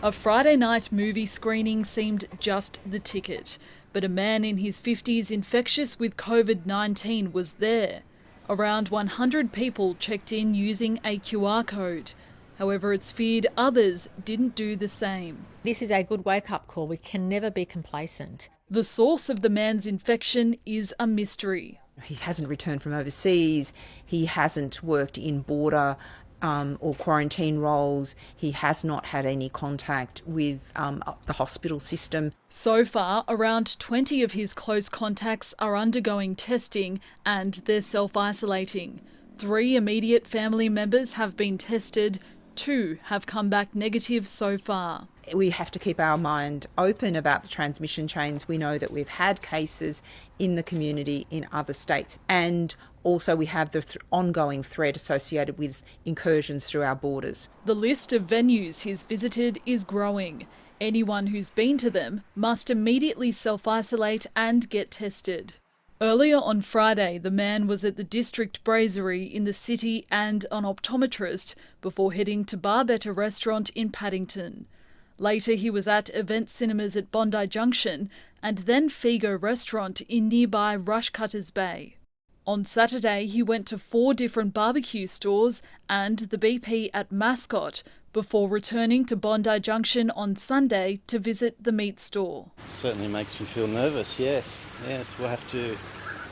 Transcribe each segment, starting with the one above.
A Friday night movie screening seemed just the ticket, but a man in his 50s infectious with COVID-19 was there. Around 100 people checked in using a QR code. However, it's feared others didn't do the same. This is a good wake-up call. We can never be complacent. The source of the man's infection is a mystery. He hasn't returned from overseas, he hasn't worked in border or quarantine roles, he has not had any contact with the hospital system. So far, around 20 of his close contacts are undergoing testing and they're self-isolating. 3 immediate family members have been tested, 2 have come back negative so far. We have to keep our mind open about the transmission chains. We know that we've had cases in the community in other states, and also we have the ongoing threat associated with incursions through our borders. The list of venues he's visited is growing. Anyone who's been to them must immediately self-isolate and get tested. Earlier on Friday, the man was at the District Brasserie in the city and an optometrist before heading to Barbetta restaurant in Paddington. Later, he was at Event Cinemas at Bondi Junction and then Figo restaurant in nearby Rushcutters Bay. On Saturday, he went to 4 different barbecue stores and the BP at Mascot before returning to Bondi Junction on Sunday to visit the meat store. Certainly makes me feel nervous, yes. Yes, we'll have to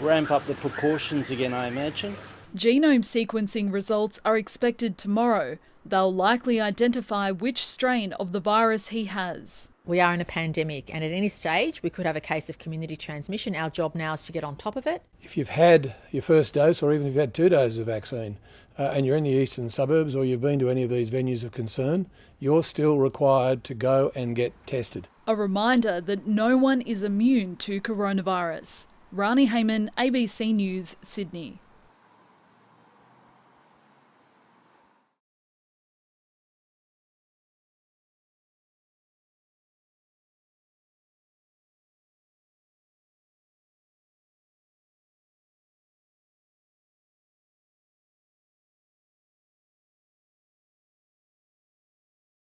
ramp up the precautions again, I imagine. Genome sequencing results are expected tomorrow. They'll likely identify which strain of the virus he has. We are in a pandemic, and at any stage we could have a case of community transmission. Our job now is to get on top of it. If you've had your first dose, or even if you've had 2 doses of vaccine, and you're in the eastern suburbs or you've been to any of these venues of concern, you're still required to go and get tested. A reminder that no one is immune to coronavirus. Rani Hayman, ABC News, Sydney.